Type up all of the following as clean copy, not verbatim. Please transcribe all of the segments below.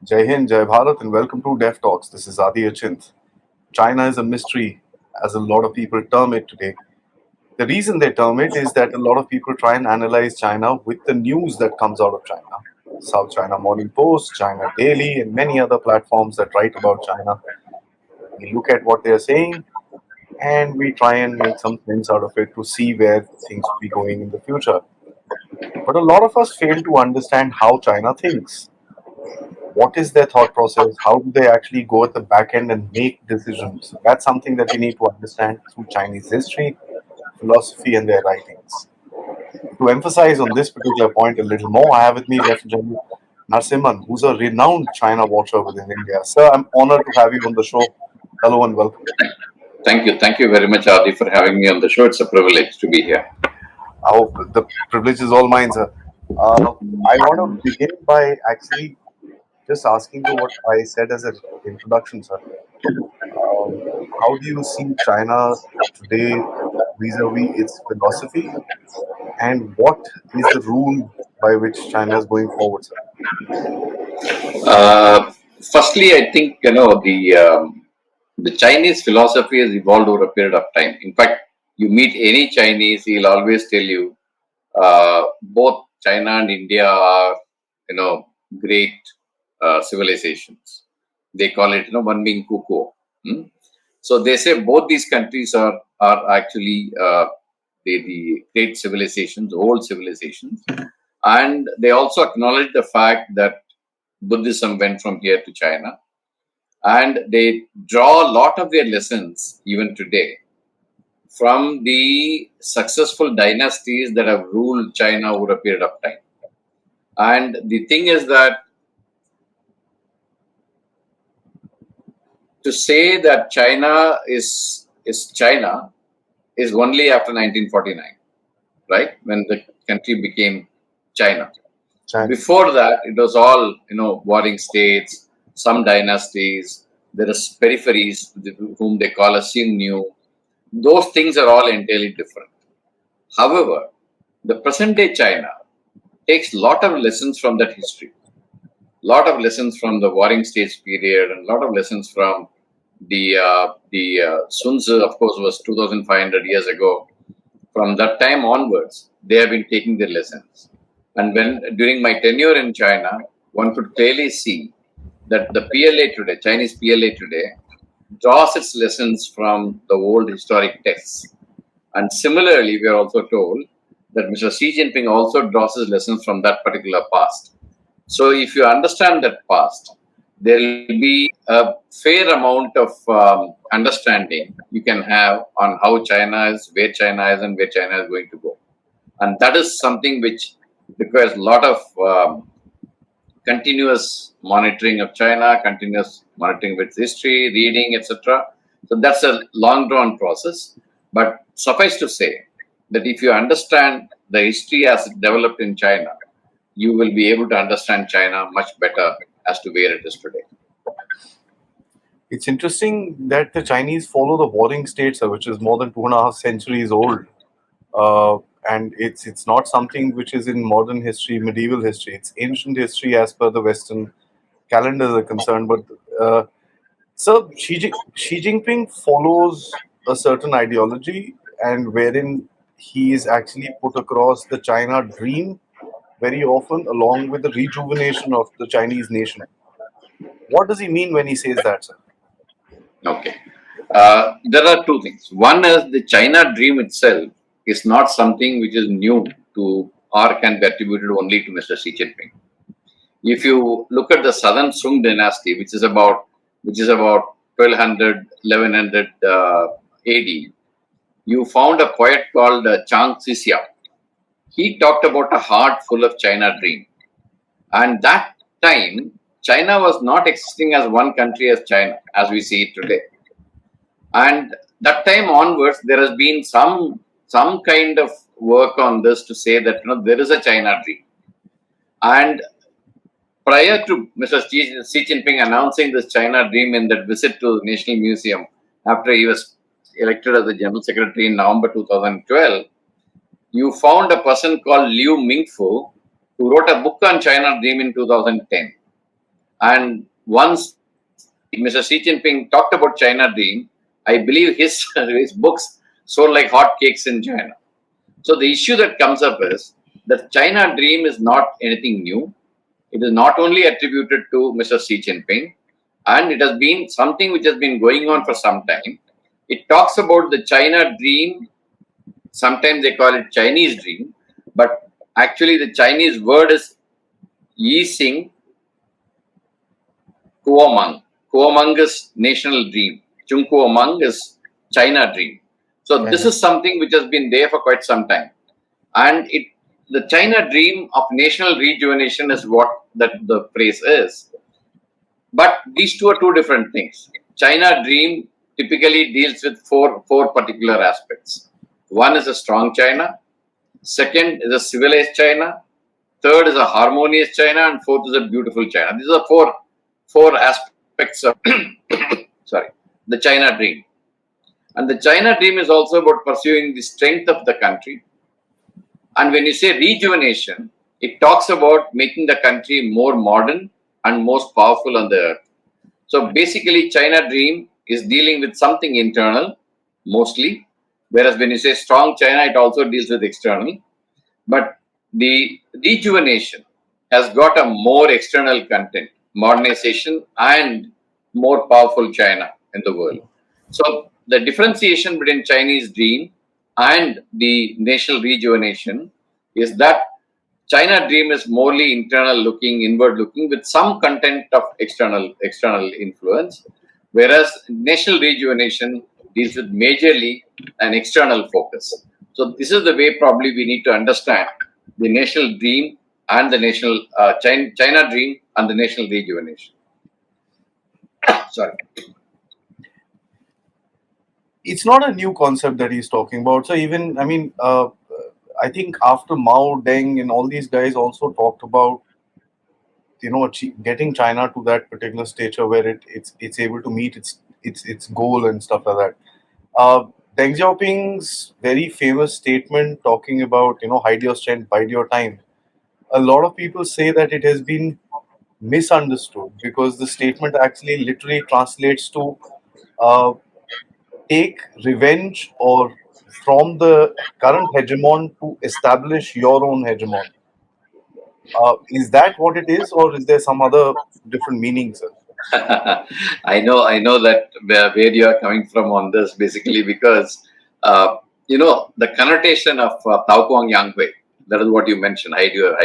Jai Hind, Jai Bharat, and welcome to Dev Talks. This is Aadi. China is a mystery, as a lot of people term it today. The reason they term it is that a lot of people try and analyze China with the news that comes out of China. South China Morning Post, China Daily, and many other platforms that write about China. We look at what they are saying and we try and make some sense out of it to see where things will be going in the future. But a lot of us fail to understand how China thinks. What is their thought process? How do they actually go at the back end and make decisions? That's something that we need to understand through Chinese history, philosophy, and their writings. To emphasize on this particular point a little more, I have with me Lieutenant General Narasimhan, who's a renowned China watcher within India. Sir, I'm honored to have you on the show. Hello and welcome. Thank you. Thank you very much, Aadi, for having me on the show. It's a privilege to be here. I hope the privilege is all mine, sir. I want to begin by actually just asking you what I said as an introduction, sir. How do you see China today vis-a-vis its philosophy, and what is the rule by which China is going forward, sir? Uh, Firstly, I think the Chinese philosophy has evolved over a period of time. In fact, you meet any Chinese, he'll always tell you both China and India are great civilizations. They call it one being Kuko. So they say both these countries are actually the great civilizations, old civilizations, and they also acknowledge the fact that Buddhism went from here to China, and they draw a lot of their lessons even today from the successful dynasties that have ruled China over a period of time. And the thing is that to say that China is China is only after 1949, right? When the country became China. China. Before that, it was all warring states, some dynasties. There is peripheries whom they call as Xingnu. Those things are all entirely different. However, the present day China takes a lot of lessons from that history, lot of lessons from the warring states period, and a lot of lessons from the Sun Tzu, of course, was 2,500 years ago. From that time onwards, they have been taking their lessons. And when during my tenure in China, one could clearly see that the PLA today, Chinese PLA today, draws its lessons from the old historic texts. And similarly, we are also told that Mr. Xi Jinping also draws his lessons from that particular past. So if you understand that past, there will be a fair amount of understanding you can have on how China is, where China is, and where China is going to go. And that is something which requires a lot of continuous monitoring of China, continuous monitoring of its history, reading, etc. So that's a long drawn process. But suffice to say that if you understand the history as it developed in China, you will be able to understand China much better as to where it is today. It's interesting that the Chinese follow the warring states, sir, which is more than 2.5 centuries old. And it's not something which is in modern history, medieval history. It's ancient history as per the Western calendars are concerned. But sir, Xi Jinping follows a certain ideology, and wherein he is actually put across the China dream very often, along with the rejuvenation of the Chinese nation. What does he mean when he says that, sir? Okay. There are two things. One is the China dream itself is not something which is new to or can be attributed only to Mr. Xi Jinping. If you look at the Southern Sung dynasty, which is about 1200, 1100 AD, you found a poet called Chang Xixia. He talked about a heart full of China dream. And that time, China was not existing as one country as China, as we see it today. And that time onwards, there has been some kind of work on this to say that there is a China dream. And prior to Mr. Xi Jinping announcing this China dream in that visit to the National Museum after he was elected as the General Secretary in November 2012, you found a person called Liu Mingfu who wrote a book on China dream in 2010. And once Mr. Xi Jinping talked about China Dream, I believe his, his books sold like hotcakes in China. So the issue that comes up is that China Dream is not anything new. It is not only attributed to Mr. Xi Jinping, and it has been something which has been going on for some time. It talks about the China Dream. Sometimes they call it Chinese Dream, but actually the Chinese word is Yi Xing Kuomang. Kuomang is national dream. Chung Kuomang is China dream. So this China. is something which has been there for quite some time. And the China dream of national rejuvenation is what that the phrase is. But these two are two different things. China dream typically deals with four particular aspects. One is a strong China, second is a civilized China, third is a harmonious China, and fourth is a beautiful China. These are four aspects of sorry, the China dream. And the China dream is also about pursuing the strength of the country. And when you say rejuvenation, it talks about making the country more modern and most powerful on the earth. So basically, China dream is dealing with something internal, mostly. Whereas when you say strong China, it also deals with external. But the rejuvenation has got a more external content, modernization and more powerful China in the world. So the differentiation between Chinese dream and the national rejuvenation is that China dream is morely internal looking, inward looking, with some content of external influence, whereas national rejuvenation deals with majorly an external focus. So this is the way probably we need to understand the national dream and the national China dream and the national rejuvenation. Sorry. It's not a new concept that he's talking about. So even, I mean, I think after Mao, Deng, and all these guys also talked about, getting China to that particular stature where it's able to meet its goal and stuff like that. Deng Xiaoping's very famous statement talking about, hide your strength, bide your time. A lot of people say that it has been misunderstood because the statement actually literally translates to uh, take revenge or from the current hegemon to establish your own hegemon. Is that what it is, or is there some other different meaning, sir? I know that where you are coming from on this, basically because the connotation of Tao Kuang Yang Hui. That is what you mentioned. Hide your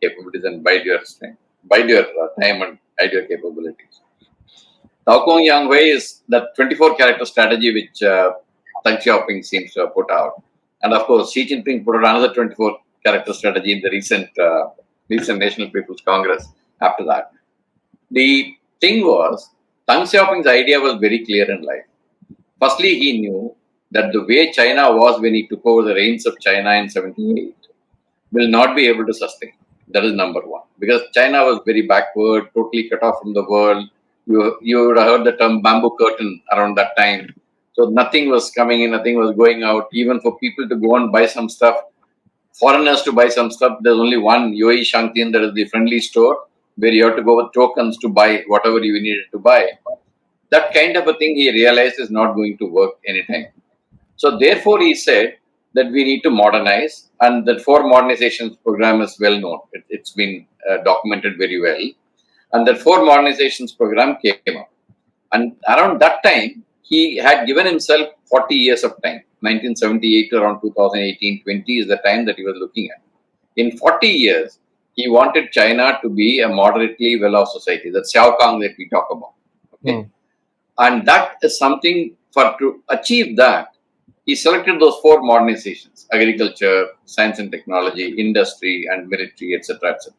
capabilities and bide your strength, bide your time and hide your capabilities. Tao Kuang Yang Hui is the 24 character strategy which Deng Xiaoping seems to have put out, and of course Xi Jinping put out another 24 character strategy in the recent National People's Congress. After that, the thing was, Deng Xiaoping's idea was very clear in life. Firstly, he knew that the way China was when he took over the reins of China in 78 will not be able to sustain. That is number one. Because China was very backward, totally cut off from the world. You would have heard the term bamboo curtain around that time. So nothing was coming in, nothing was going out. Even for people to go and buy some stuff, foreigners to buy some stuff, there's only one UAE Shangtian, that is the friendly store, where you have to go with tokens to buy whatever you needed to buy. That kind of a thing he realized is not going to work anytime. So therefore he said that we need to modernize, and that four modernizations program is well known. It's been documented very well. And that four modernizations program came up. And around that time, he had given himself 40 years of time. 1978 to around 2018-20 is the time that he was looking at. In 40 years, he wanted China to be a moderately well-off society. That's Xiaokang that we talk about. Okay? And that is something to achieve that, he selected those four modernizations: agriculture, science and technology, industry, and military, etc., etc.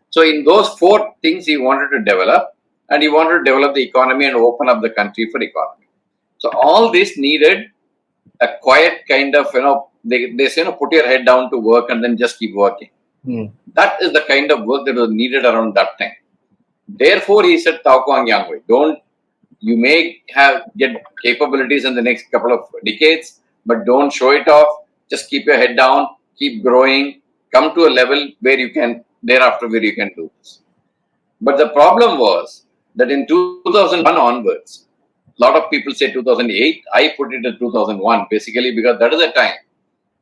So in those four things he wanted to develop, and he wanted to develop the economy and open up the country for economy. So all this needed a quiet kind of, they say, put your head down to work and then just keep working. That is the kind of work that was needed around that time. Therefore, he said, Tao Kuang Yang Hui, you may get capabilities in the next couple of decades, but don't show it off. Just keep your head down, keep growing, come to a level where you can do this. But the problem was that in 2001 onwards, a lot of people say 2008, I put it in 2001 basically because that is the time,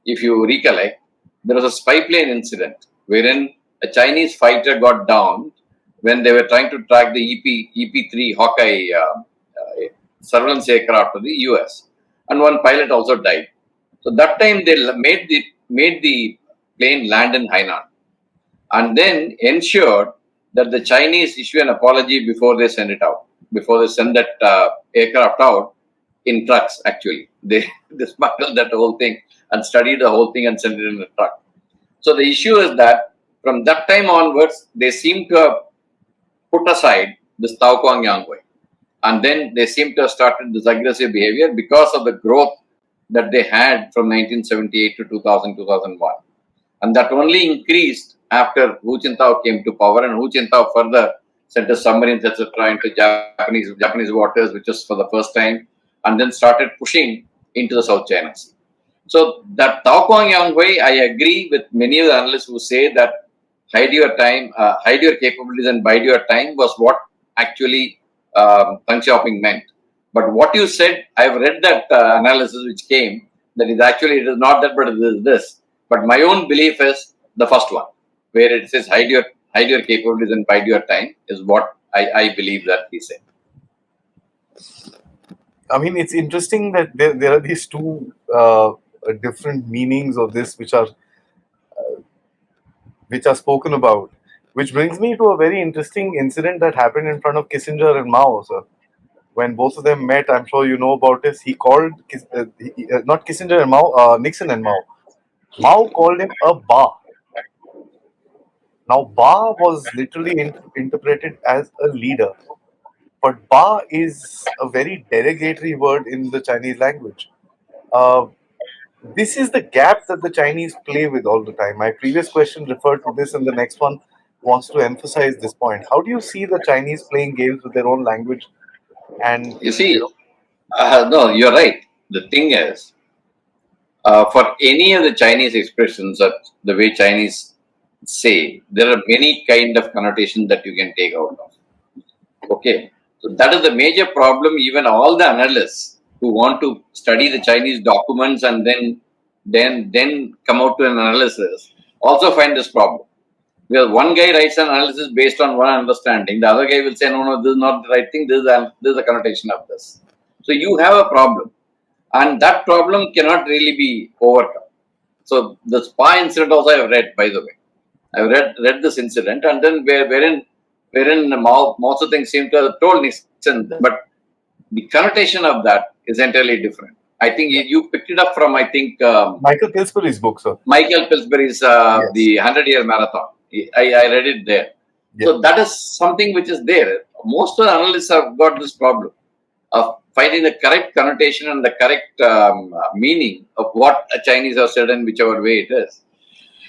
if you recollect, there was a spy plane incident wherein a Chinese fighter got downed when they were trying to track the EP3 Hawkeye surveillance aircraft of the US, and one pilot also died. So that time they made the plane land in Hainan, and then ensured that the Chinese issue an apology before they send it out, before they send that aircraft out in trucks. Actually, they they smuggled that whole thing and studied the whole thing and sent it in a truck. So the issue is that from that time onwards, they seem to have put aside this Tao Kwang Yang way. And then they seem to have started this aggressive behavior because of the growth that they had from 1978 to 2000, 2001. And that only increased after Hu Jintao came to power, and Hu Jintao further sent the submarines, etc., into Japanese waters, which was for the first time, and then started pushing into the South China Sea. So that Tao Kwang Yang way, I agree with many of the analysts who say that hide your time, hide your capabilities and bide your time was what actually Tang Xiaoping meant. But what you said, I've read that analysis which came, that is actually, it is not that, but it is this. But my own belief is the first one, where it says hide your capabilities and bide your time, is what I believe that he said. I mean, it's interesting that there are these two different meanings of this which are spoken about. Which brings me to a very interesting incident that happened in front of Kissinger and Mao, sir. When both of them met, I'm sure you know about this. He called not Kissinger and Mao, Nixon and Mao. Mao called him a ba. Now, ba was literally interpreted as a leader, but ba is a very derogatory word in the Chinese language. Uh, this is the gap that the Chinese play with all the time. My previous question referred to this, and the next one wants to emphasize this point. How do you see the Chinese playing games with their own language? And You see, no, you're right. The thing is, for any of the Chinese expressions that the way Chinese say, there are many kind of connotations that you can take out of. Okay, so that is the major problem. Even all the analysts who want to study the Chinese documents and then come out to an analysis also find this problem. Because one guy writes an analysis based on one understanding, the other guy will say, no, this is not the right thing. This is a connotation of this. So you have a problem, and that problem cannot really be overcome. So the spa incident also I have read, by the way. I've read this incident, and then wherein Mao Zedong seemed to have told Nixon, but the connotation of that is entirely different. I think you picked it up from, I think, Michael Pillsbury's book, sir. Michael Pillsbury's Yes. The 100-Year Marathon. I read it there. Yeah. So that is something which is there. Most of the analysts have got this problem of finding the correct connotation and the correct meaning of what a Chinese have said in whichever way it is.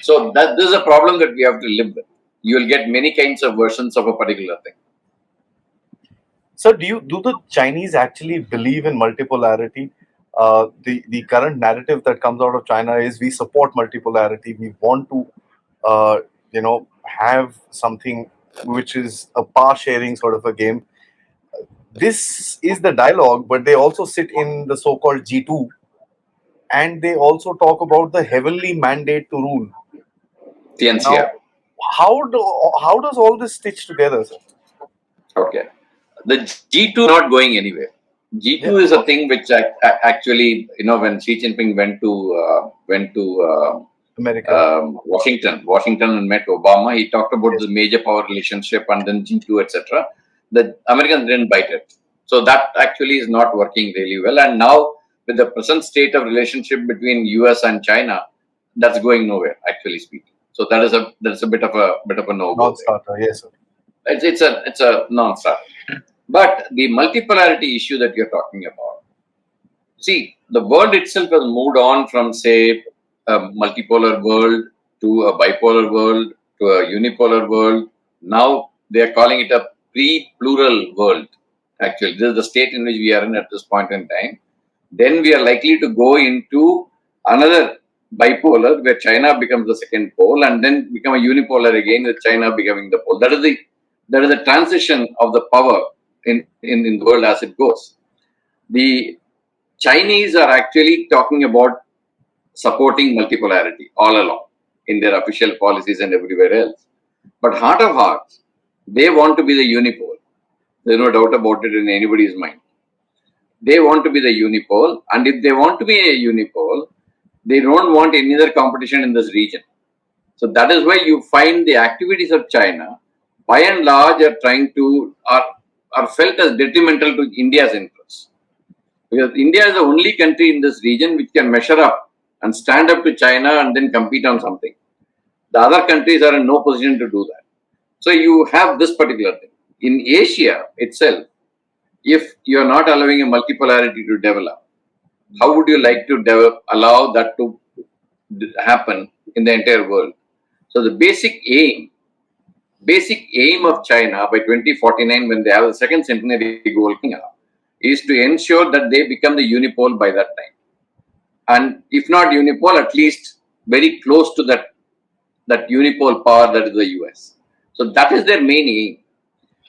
So this is a problem that we have to live with. You will get many kinds of versions of a particular thing. So, do the Chinese actually believe in multipolarity? The current narrative that comes out of China is we support multipolarity. We want to, have something which is a power sharing sort of a game. This is the dialogue, but they also sit in the so-called G2, and they also talk about the heavenly mandate to rule. Tianxia. Now, how does all this stitch together, sir? Okay. The G2 is not going anywhere. G2 Yeah. is a thing which actually, when Xi Jinping went to America. Washington and met Obama, he talked about the major power relationship and then G2, etc. The Americans didn't bite it. So that actually is not working really well. And now with the present state of relationship between US and China, that's going nowhere, actually speaking. So that is a bit of a no-go. Non-starter, yes, sir. It's a non-starter. But the multipolarity issue that you're talking about, see, the world itself has moved on from, say, a multipolar world to a bipolar world to a unipolar world. Now they are calling it a pre-plural world. Actually, this is the state in which we are in at this point in time. Then we are likely to go into another bipolar where China becomes the second pole and then become a unipolar again with China becoming the pole. there is a transition of the power in the world as it goes. The Chinese are actually talking about supporting multipolarity all along in their official policies and everywhere else. But heart of hearts, they want to be the unipole. There's no doubt about it in anybody's mind. They want to be the unipole, and if they want to be a unipole, they don't want any other competition in this region. So that is why you find the activities of China, by and large, are felt as detrimental to India's interests. Because India is the only country in this region which can measure up and stand up to China and then compete on something. The other countries are in no position to do that. So you have this particular thing. In Asia itself, if you are not allowing a multipolarity to develop, how would you like to allow that to happen in the entire world? So the basic aim of China by 2049, when they have the second centenary goal coming up, is to ensure that they become the unipole by that time. And if not unipole, at least very close to that unipole power that is the US. So that is their main aim.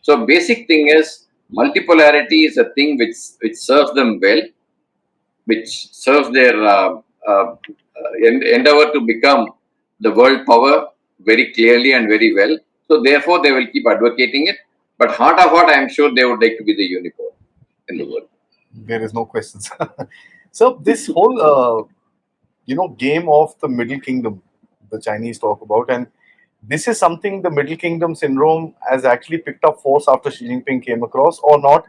So basic thing is multipolarity is a thing which serves them well, which serves their endeavor to become the world power very clearly and very well. So therefore, they will keep advocating it. But heart of heart, I am sure they would like to be the unipole in the world. There is no questions. So this whole game of the Middle Kingdom, the Chinese talk about, and this is something the Middle Kingdom syndrome has actually picked up force after Xi Jinping came across, or not.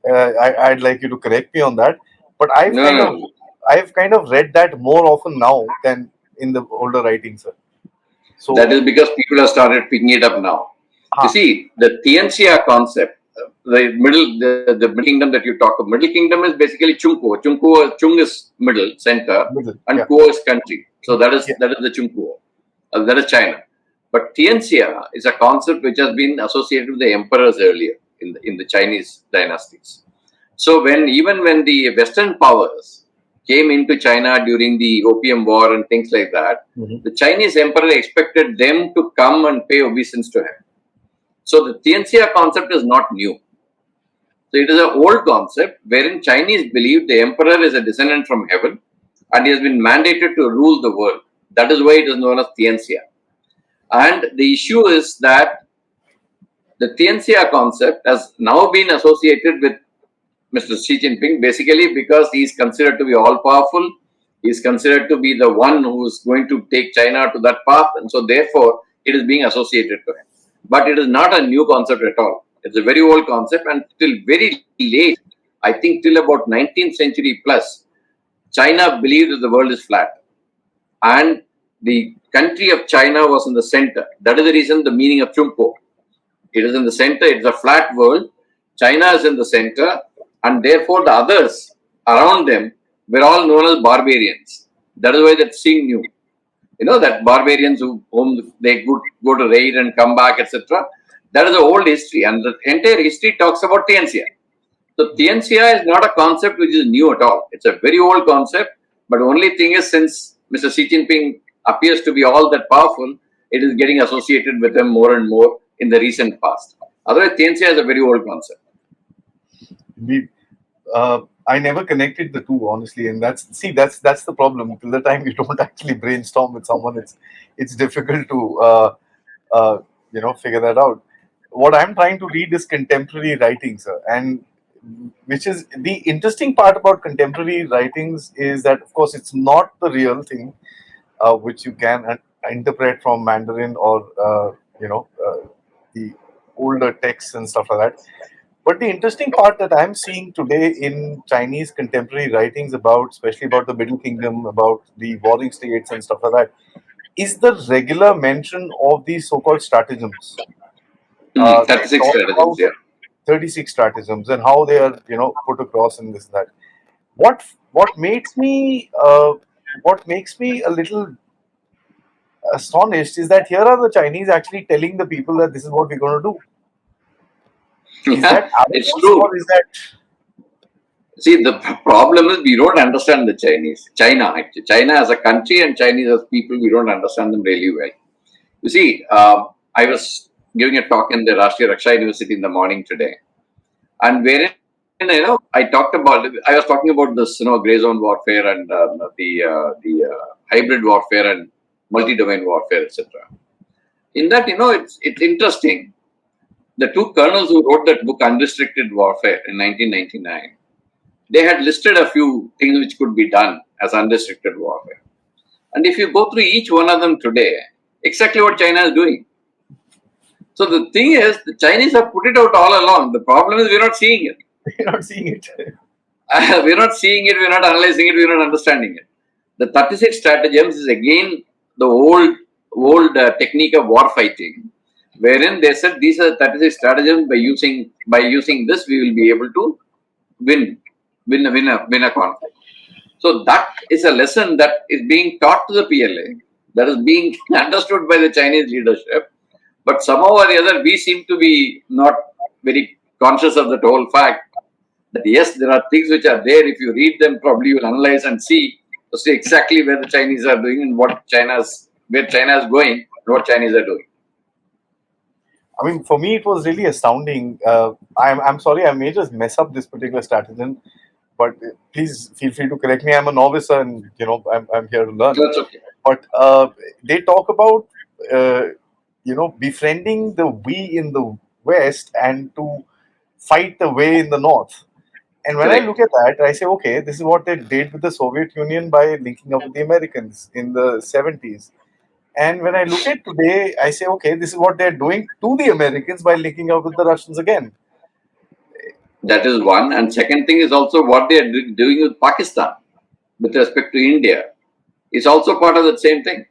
I'd like you to correct me on that. But No. I've kind of read that more often now than in the older writings, sir. So, That is because people have started picking it up now. You see, the Tianxia concept, the Middle Kingdom that you talk of, Middle Kingdom is basically Chungkuo. Chung is middle, center, and yeah. Kuo is country. So that is the Chungkuo. That is China. But Tianxia is a concept which has been associated with the emperors earlier in the Chinese dynasties. So even when the Western powers came into China during the Opium War and things like that, the Chinese emperor expected them to come and pay obeisance to him. So the Tianxia concept is not new. So it is an old concept wherein Chinese believe the emperor is a descendant from heaven and he has been mandated to rule the world. That is why it is known as Tianxia. And the issue is that the Tianxia concept has now been associated with Mr. Xi Jinping, basically because he is considered to be all powerful. He is considered to be the one who is going to take China to that path, and so therefore it is being associated to him. But it is not a new concept at all. It's a very old concept, and till very late, I think till about 19th century plus, China believed that the world is flat. And the country of China was in the center. That is the reason the meaning of Chungpo. It is in the center, it's a flat world. China is in the center, and therefore the others around them were all known as barbarians. That is why that Xing knew. You know, that barbarians whom they would go to raid and come back, etc. That is the old history, and the entire history talks about Tianxia. So Tianxia is not a concept which is new at all. It's a very old concept, but the only thing is, since Mr. Xi Jinping appears to be all that powerful, it is getting associated with him more and more in the recent past. Otherwise, Tianxia is a very old concept. Indeed. I never connected the two, honestly, and that's the problem. Till the time you don't actually brainstorm with someone, it's difficult to figure that out. What I'm trying to read is contemporary writings, and which is the interesting part about contemporary writings is that, of course, it's not the real thing, which you can interpret from Mandarin or the older texts and stuff like that. But the interesting part that I'm seeing today in Chinese contemporary writings about, especially about the Middle Kingdom, about the warring states and stuff like that, is the regular mention of these so-called stratagems. They 36 talk strategies, about yeah. 36 stratagems and how they are, put across in this and that. What makes me a little astonished is that here are the Chinese actually telling the people that this is what we're going to do. Is that It's arrogance, true. or is that? See, the problem is we don't understand the Chinese. China as a country and Chinese as people, we don't understand them really well. You see, I was giving a talk in the Rashtriya Raksha University in the morning today, and wherein I was talking about this gray zone warfare and the hybrid warfare and multi-domain warfare, etc. In that, it's interesting. The two colonels who wrote that book, Unrestricted Warfare, in 1999, they had listed a few things which could be done as unrestricted warfare. And if you go through each one of them today, exactly what China is doing. So the thing is, the Chinese have put it out all along. The problem is we're not seeing it. We're not seeing it. We're not seeing it, we're not analyzing it, we're not understanding it. The 36 stratagems is again the old technique of war fighting, wherein they said these are the 36 stratagems. By using this, we will be able to win a conflict. So that is a lesson that is being taught to the PLA, that is being understood by the Chinese leadership. But somehow or the other, we seem to be not very conscious of that whole fact that yes, there are things which are there. If you read them, probably you will analyze and see exactly where the Chinese are doing and where China is going and what Chinese are doing. I mean, for me, it was really astounding. I'm sorry, I may just mess up this particular stratagem, but please feel free to correct me. I'm a novice, and I'm here to learn. That's okay. But they talk about befriending the we in the West and to fight the way in the North. And when I Correct. look at that, I say, okay, this is what they did with the Soviet Union by linking up with the Americans in the 70s. And when I look at today, I say, okay, this is what they're doing to the Americans by linking up with the Russians again. That is one. And second thing is also what they are doing with Pakistan with respect to India is also part of that same thing.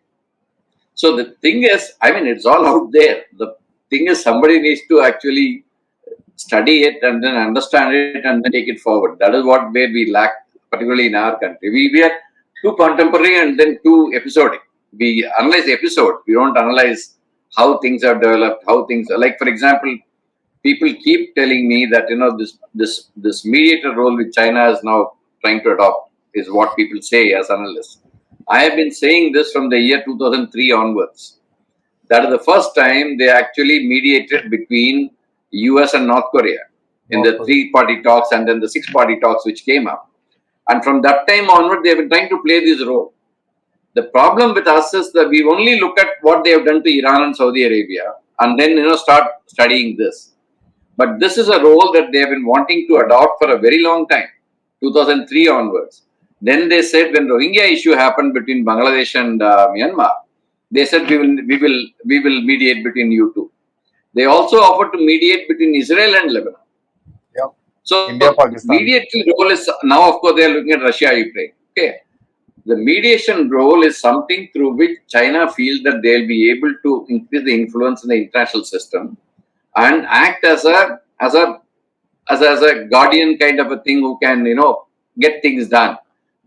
So the thing is, I mean, it's all out there. The thing is, somebody needs to actually study it and then understand it and then take it forward. That is where we lack, particularly in our country. We are too contemporary and then too episodic. We analyze the episode. We don't analyze how things have developed, how things are. Like, for example, people keep telling me that this mediator role which China is now trying to adopt is what people say as analysts. I have been saying this from the year 2003 onwards. That is the first time they actually mediated between US and North Korea in the 3-party talks and then the 6-party talks which came up. And from that time onward, they have been trying to play this role. The problem with us is that we only look at what they have done to Iran and Saudi Arabia and then start studying this. But this is a role that they have been wanting to adopt for a very long time, 2003 onwards. Then they said when Rohingya issue happened between Bangladesh and Myanmar, they said we will mediate between you two. They also offered to mediate between Israel and Lebanon. Yeah. So India, Pakistan. mediation role is now, of course, they are looking at Russia, Ukraine. Okay. The mediation role is something through which China feels that they'll be able to increase the influence in the international system and act as a guardian kind of a thing who can get things done,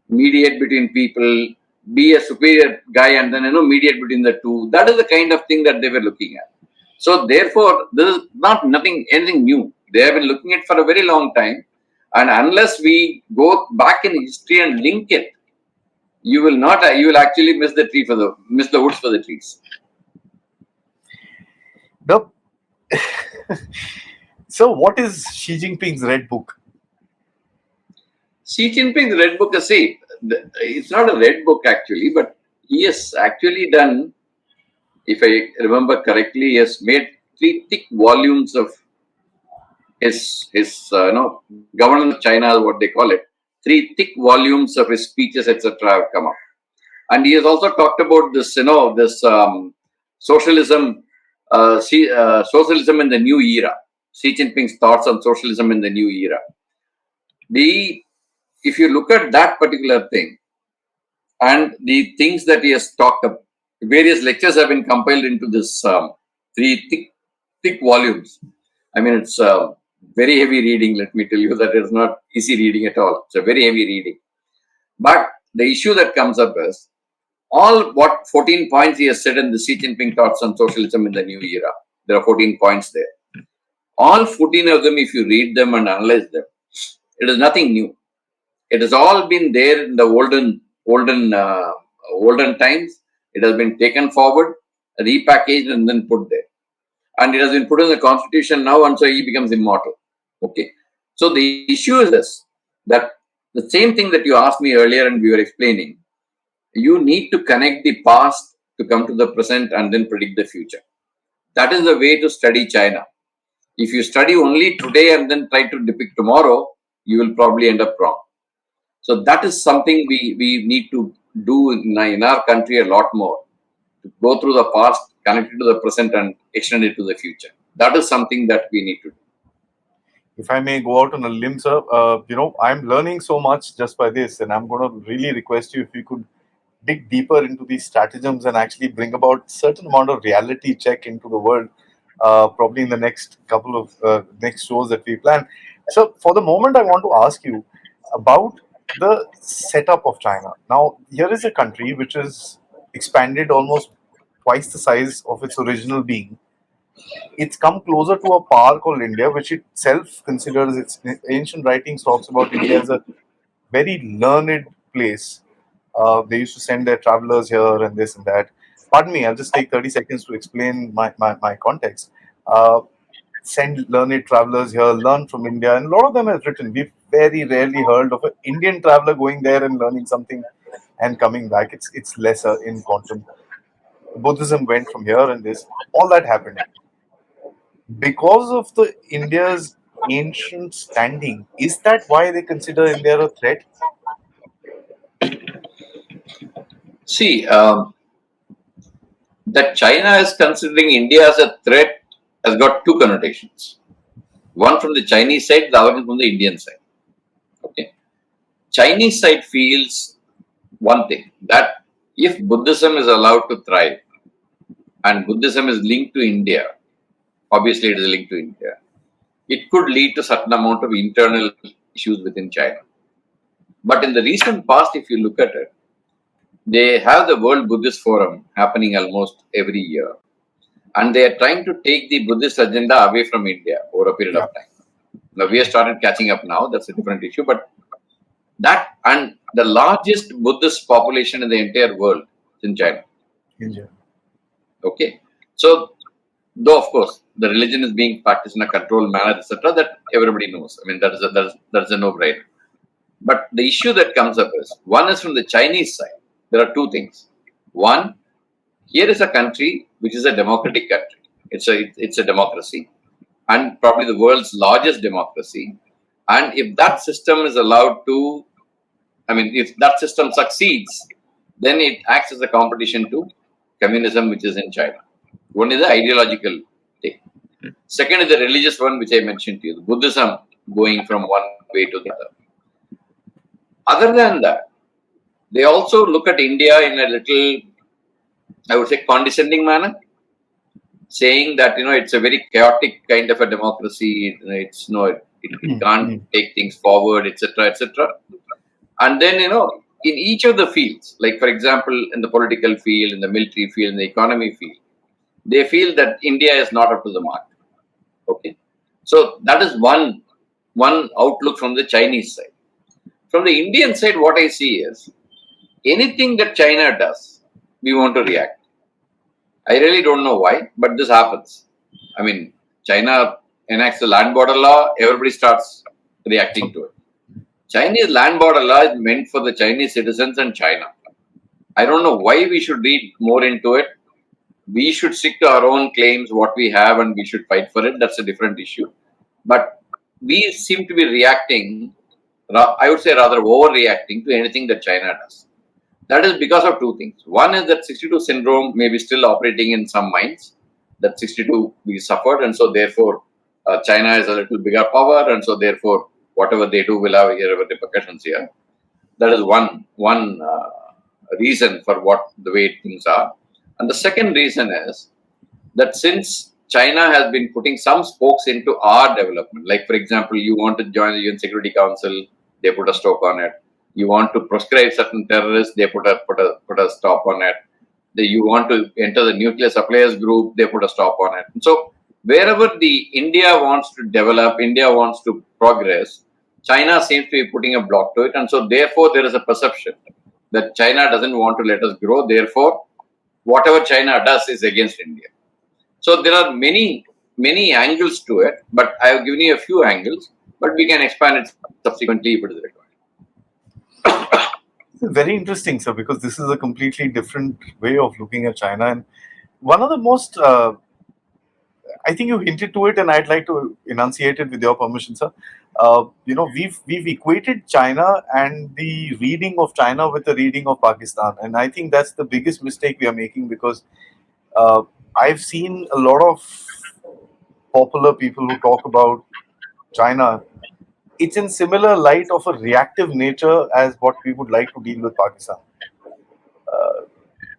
mediate between people, be a superior guy, and then mediate between the two. That is the kind of thing that they were looking at. So therefore, this is not anything new. They have been looking at it for a very long time, and unless we go back in history and link it, you will actually miss the woods for the trees. So what is Xi Jinping's Red Book? Xi Jinping's Red Book, it's not a red book actually, but he has actually done, if I remember correctly, he has made 3 thick volumes of his governance of China, what they call it. 3 thick volumes of his speeches, etc., have come up. And he has also talked about this, socialism, socialism in the new era. Xi Jinping's thoughts on socialism in the new era. If you look at that particular thing and the things that he has talked about, various lectures have been compiled into this 3 thick volumes. I mean, it's very heavy reading. Let me tell you that it's not easy reading at all. It's a very heavy reading. But the issue that comes up is all 14 points he has said in the Xi Jinping thoughts on socialism in the new era. There are 14 points there. All 14 of them, if you read them and analyze them, it is nothing new. It has all been there in the olden times. It has been taken forward, repackaged, and then put there. and it has been put in the constitution now, and so he becomes immortal. Okay, so the issue is this, that the same thing that you asked me earlier and we were explaining, you need to connect the past to come to the present and then predict the future. That is the way to study China. If you study only today and then try to depict tomorrow, you will probably end up wrong. So that is something we need to do in our country a lot more, to go through the past, connect it to the present, and extend it to the future. That is something that we need to do. If I may go out on a limb, sir, I'm learning so much just by this, and I'm going to really request you if you could dig deeper into these stratagems and actually bring about certain amount of reality check into the world, probably in the next couple of next shows that we plan. So, for the moment, I want to ask you about the setup of China. Now, here is a country which is expanded almost twice the size of its original being. It's come closer to a power called India, which itself considers its ancient writings talks about India as a very learned place. They used to send their travelers here and this and that. Pardon me, I'll just take 30 seconds to explain my context. Uh, Send learned travelers here, learn from India, and a lot of them have written. We've very rarely heard of an Indian traveler going there and learning something and coming back. It's lesser in quantum. Buddhism went from here and this. All that happened because of the India's ancient standing. Is that why they consider India a threat? See, that China is considering India as a threat has got two connotations. One from the Chinese side, the other one from the Indian side. Okay, Chinese side feels one thing, that if Buddhism is allowed to thrive and Buddhism is linked to India, obviously it is linked to India, it could lead to certain amount of internal issues within China. But in the recent past, if you look at it, they have the World Buddhist Forum happening almost every year, and they are trying to take the Buddhist agenda away from India over a period Yeah, of time. Now we have started catching up now, that's a different issue, but that, and the largest Buddhist population in the entire world is in China. India. Okay, so though of course the religion is being practiced in a controlled manner, etc., that everybody knows. I mean, that is a no-brainer. But the issue that comes up is, one is from the Chinese side. There are two things. One, here is a country which is a democratic country. It's a democracy, and probably the world's largest democracy. And if that system is allowed to, I mean, if that system succeeds, then it acts as a competition to communism, which is in China. One is the ideological thing. Second is the religious one, which I mentioned to you, the Buddhism going from one way to the other. Other than that, they also look at India in a little, I would say, condescending manner, saying that it's a very chaotic kind of a democracy. It's it can't take things forward, etc., etc. And then in each of the fields, like for example, in the political field, in the military field, in the economy field, they feel that India is not up to the mark. Okay, so that is one outlook from the Chinese side. From the Indian side, what I see is, anything that China does, we want to react. I really don't know why, but this happens. I mean, China enacts the land border law, everybody starts reacting to it. Chinese land border law is meant for the Chinese citizens and China. I don't know why we should read more into it. We should stick to our own claims, what we have, and we should fight for it. That's a different issue. But we seem to be reacting, I would say rather overreacting to anything that China does. That is because of two things. One is that 62 syndrome may be still operating in some minds, that 62 we suffered, and so therefore China is a little bigger power, and so therefore whatever they do will have repercussions here. That is one reason for the way things are. And the second reason is that since China has been putting some spokes into our development, like for example, you want to join the UN Security Council, they put a stop on it. You want to proscribe certain terrorists, they put a stop on it. You want to enter the nuclear suppliers group, they put a stop on it. And so wherever the India wants to develop, India wants to progress, China seems to be putting a block to it. And so therefore there is a perception that China doesn't want to let us grow. Therefore, whatever China does is against India. So there are many angles to it, but I have given you a few angles, but we can expand it subsequently if it is required. This is very interesting, sir, because this is a completely different way of looking at China. And one of the most, I think you hinted to it, and I'd like to enunciate it with your permission, sir. We've equated China and the reading of China with the reading of Pakistan, and I think that's the biggest mistake we are making because uh, I've seen a lot of popular people who talk about China. It's in similar light of a reactive nature as what we would like to deal with Pakistan.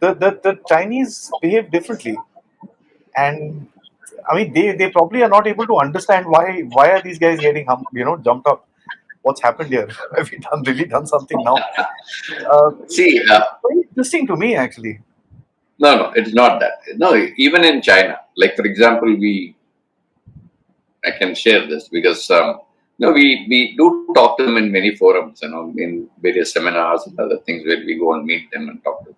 The Chinese behave differently, and I mean they probably are not able to understand why are these guys getting jumped up. What's happened here? Have we really done something now? See, It's very interesting to me actually. no, it's not that. No, even in China, like for example, I can share this because we do talk to them in many forums, in various seminars and other things where we go and meet them and talk to them.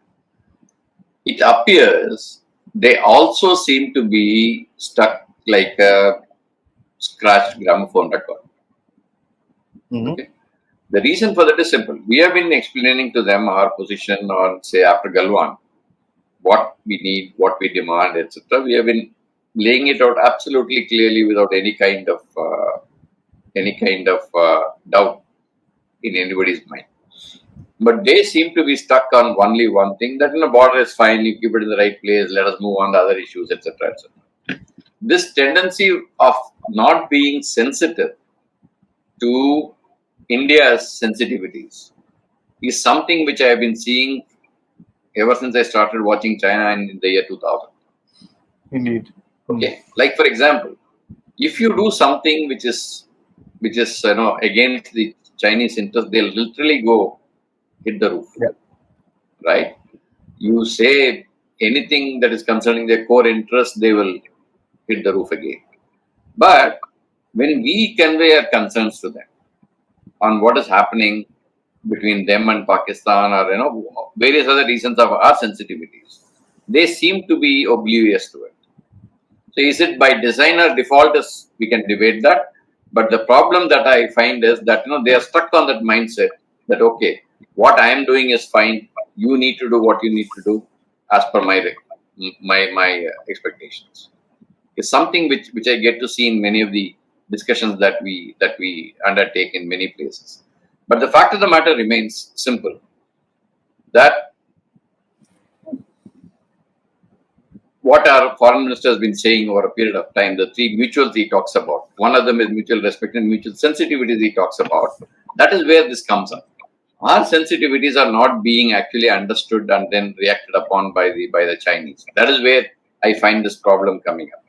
It appears they also seem to be stuck like a scratched gramophone record. Hmm. Okay. The reason for that is simple. We have been explaining to them our position on, say, after Galwan, what we need, what we demand, etc. We have been laying it out absolutely clearly without any kind of doubt in anybody's mind. But they seem to be stuck on only one thing, that border is fine, you keep it in the right place, let us move on to other issues, etc. etc. This tendency of not being sensitive to India's sensitivities is something which I have been seeing ever since I started watching China in the year 2000. Indeed. Okay, like for example, if you do something which is against the Chinese interest, they'll literally go hit the roof, Yeah. right? You say anything that is concerning their core interest, they will hit the roof again. But when we convey our concerns to them on what is happening between them and Pakistan, or various other reasons of our sensitivities, they seem to be oblivious to it. So is it by design or default? Is we can debate that. But the problem that I find is that they are stuck on that mindset that okay, what I am doing is fine. You need to do what you need to do as per my expectations. It's something which I get to see in many of the discussions that we undertake in many places. But the fact of the matter remains simple, that what our foreign minister has been saying over a period of time, the three mutuals he talks about, one of them is mutual respect and mutual sensitivities he talks about. That is where this comes up. Our sensitivities are not being actually understood and then reacted upon by the Chinese. That is where I find this problem coming up.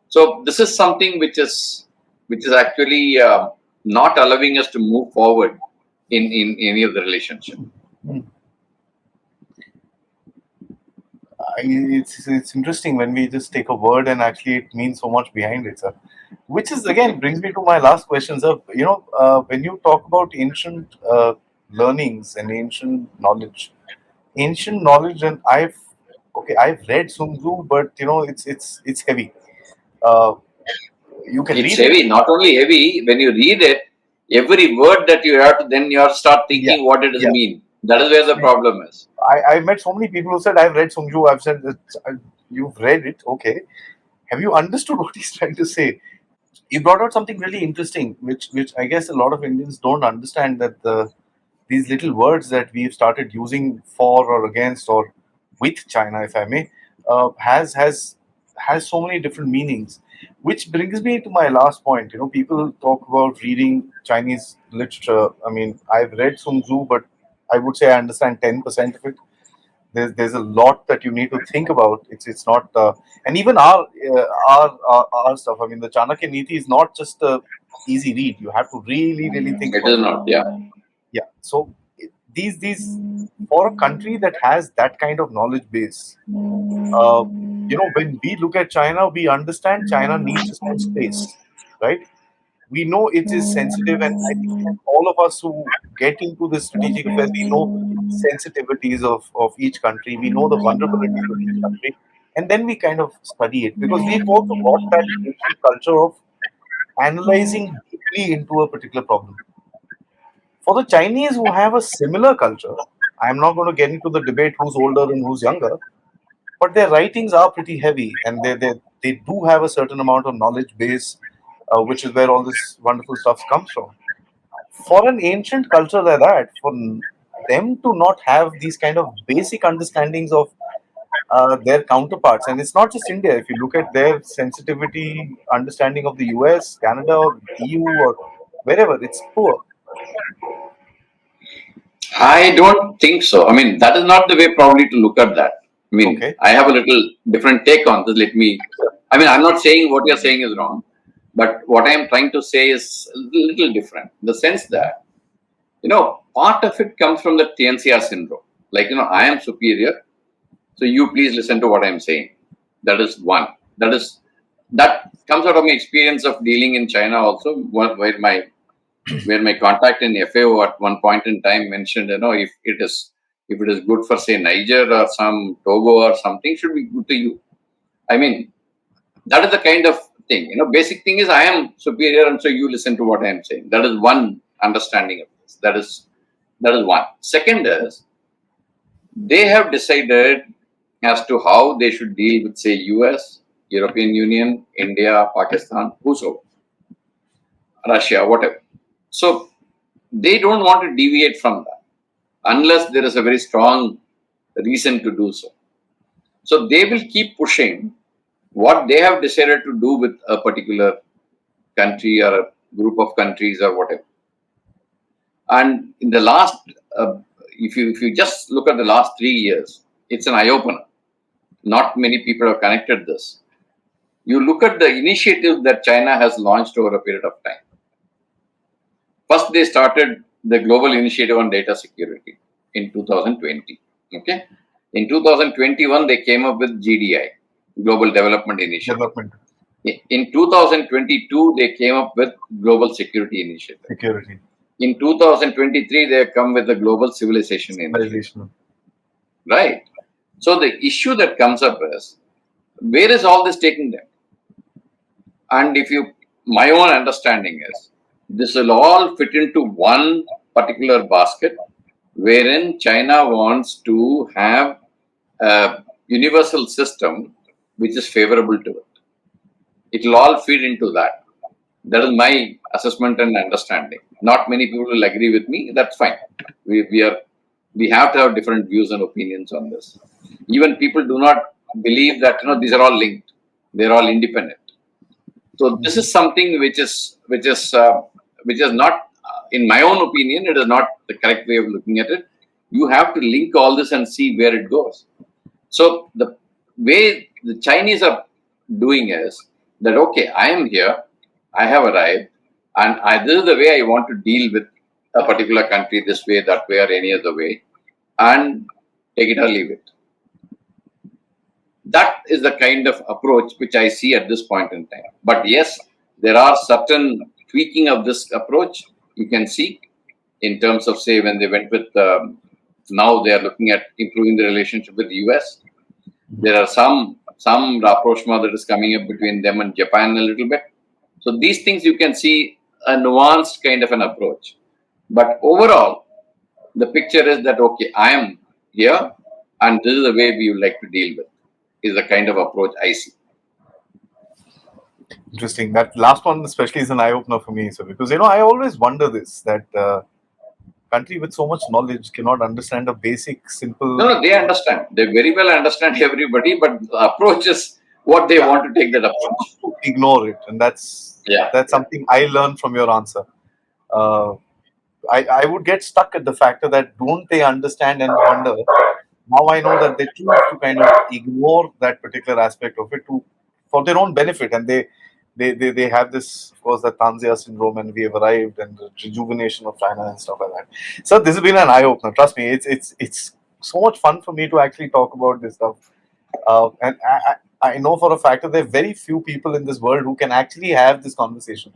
So this is something which is actually not allowing us to move forward in any of the relationship. It's interesting when we just take a word and actually it means so much behind it, sir. Which is again brings me to my last question, sir. When you talk about ancient learnings and ancient knowledge, and I've read Sun Tzu, but it's heavy. Uh, you can It's read it. heavy, not only heavy, when you read it, every word that you have to then you have to start Yeah, thinking what it does yeah. mean. That is where the problem is. I've met so many people who said I've read Sun Tzu. I've said that, you've read it, okay. Have you understood what he's trying to say? You brought out something really interesting, which I guess a lot of Indians don't understand, that these little words that we've started using for or against or with China, if I may, has so many different meanings. Which brings me to my last point. People talk about reading Chinese literature. I mean, I've read Sun Tzu, but I would say I understand 10% of it. There's a lot that you need to think about. It's not, and even our stuff. I mean, the Chanakya Niti is not just a easy read. You have to really think It about is it. not, yeah. Yeah. So these for a country that has that kind of knowledge base, when we look at China, we understand China needs its own space, right? We know it is sensitive, and I think all of us who get into the strategic affairs, we know sensitivities of each country. We know the vulnerabilities of each country. and then we kind of study it, because we've also got that ancient culture of analyzing deeply into a particular problem. For the Chinese, who have a similar culture, I'm not going to get into the debate who's older and who's younger, but their writings are pretty heavy, and they do have a certain amount of knowledge base, which is where all this wonderful stuff comes from. For an ancient culture like that, for them to not have these kind of basic understandings of their counterparts, and it's not just India. If you look at their sensitivity understanding of the US, Canada, or EU, or wherever, it's poor. I don't think so. I mean, that is not the way probably to look at that. I mean, Okay. I have a little different take on this. I mean, I'm not saying what you're saying is wrong, but what I am trying to say is a little different in the sense that, part of it comes from the TNCR syndrome. Like, I am superior, so you please listen to what I'm saying. That is one. That comes out of my experience of dealing in China also, where my contact in FAO at one point in time mentioned, if it is good for say Niger or some Togo or something, should be good to you. I mean, that is the kind of thing. Basic thing is I am superior, and so you listen to what I am saying. That is one understanding of this. That is one. Second is they have decided as to how they should deal with say US, European Union, India, Pakistan, whosoever, Russia, whatever. So they don't want to deviate from that unless there is a very strong reason to do so. So they will keep pushing what they have decided to do with a particular country or a group of countries or whatever. And in the last, if you just look at the last 3 years, it's an eye opener. Not many people have connected this. You look at the initiative that China has launched over a period of time. First, they started the Global Initiative on Data Security in 2020. Okay, in 2021 they came up with GDI, Global Development Initiative. Development. In 2022 they came up with Global Security Initiative. Security. In 2023 they have come with the Global Civilization Initiative. Right. So the issue that comes up is, where is all this taking them? And my own understanding is, this will all fit into one particular basket, wherein China wants to have a universal system which is favorable to it. It will all feed into that. That is my assessment and understanding. Not many people will agree with me. That's fine. We have to have different views and opinions on this. Even people do not believe that these are all linked. They're all independent. So this is something which is not, in my own opinion, it is not the correct way of looking at it. You have to link all this and see where it goes. So the way the Chinese are doing is that, okay, I am here, I have arrived, and this is the way I want to deal with a particular country, this way, that way, or any other way, and take it or leave it. That is the kind of approach which I see at this point in time. But yes, there are certain tweaking of this approach you can see in terms of, say, when they went with, now they are looking at improving the relationship with the US. There are some rapprochement that is coming up between them and Japan a little bit. So these things you can see a nuanced kind of an approach. But overall, the picture is that, okay, I am here and this is the way we would like to deal with, is the kind of approach I see. Interesting. That last one especially is an eye-opener for me. So because, I always wonder this, that country with so much knowledge cannot understand a basic, simple... No, they understand. They very well understand everybody, but the approach is what they want to take that approach. Ignore it. And that's something I learned from your answer. I would get stuck at the factor that don't they understand and wonder. Now I know that they choose to kind of ignore that particular aspect of it for their own benefit, and they have this, of course, the Tanzania syndrome, and we have arrived, and the rejuvenation of China and stuff like that. So this has been an eye opener. Trust me, it's so much fun for me to actually talk about this stuff, and I know for a fact that there are very few people in this world who can actually have this conversation.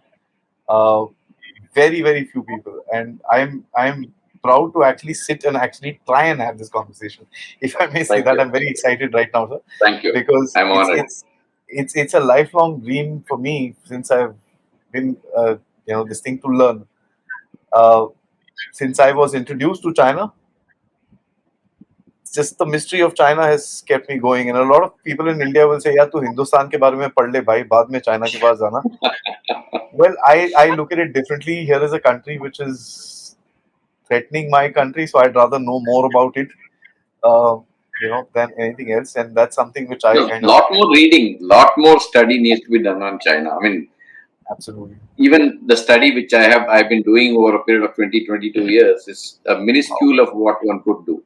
Very, very few people, and I'm proud to actually sit and actually try and have this conversation. If I may say Thank that, you. I'm very excited right now, sir, Thank you. because I'm honored. it's a lifelong dream for me since I've been this thing to learn. Uh, since I was introduced to China, just the mystery of China has kept me going. And a lot of people in India will say, "Yeah, tu Hindustan ke बारे में पढ़ ले भाई, बाद में China के पास जाना." Well, I look at it differently. Here is a country which is threatening my country, so I'd rather know more about it, uh, than anything else. And that's something which I No, kind of lot more reading, lot more study needs to be done on China. I mean, absolutely. even the study which I've been doing over a period of 20, 22 years is a Wow. minuscule of what one could do.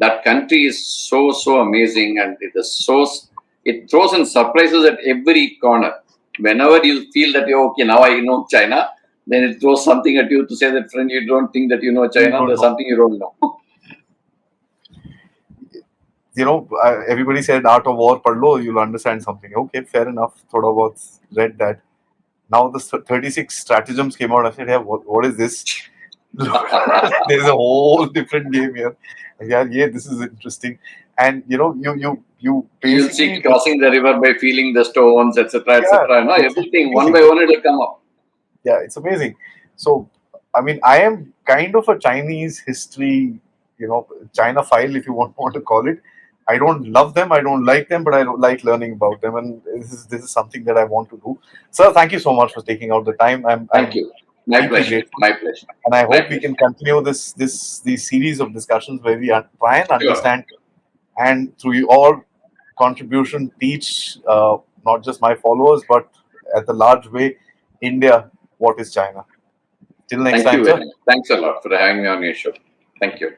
That country is so amazing, and it throws in surprises at every corner. Whenever you feel that you're okay, now I know China, then it throws something at you to say that, friend, you don't think that you know You China, don't there's know. something you don't know. Everybody said Art of War, पढ़ लो, you'll understand something. Okay, fair enough. थोड़ा बहुत read that. Now the 36 stratagems came out. I said, yeah, what is this? There's a whole different game here. Yeah, this is interesting. And you You'll see basically crossing the river by feeling the stones, etc., yeah, etc. No, it's everything one by amazing. one it will come up. Yeah, it's amazing. So, I mean, I am kind of a Chinese history, China file, if you want to call it. I don't love them, I don't like them, but I don't like learning about them, and this is something that I want to do. Sir, thank you so much for taking out the time. Thank I'm you. My deeply pleasure. grateful, My pleasure. and I My hope we pleasure. can continue these series of discussions where we try and Sure. understand, and through your contribution, teach not just my followers, but at the large way, India, what is China. Till next Thank time, you sir. very much. Thanks a lot for having me on your show. Thank you.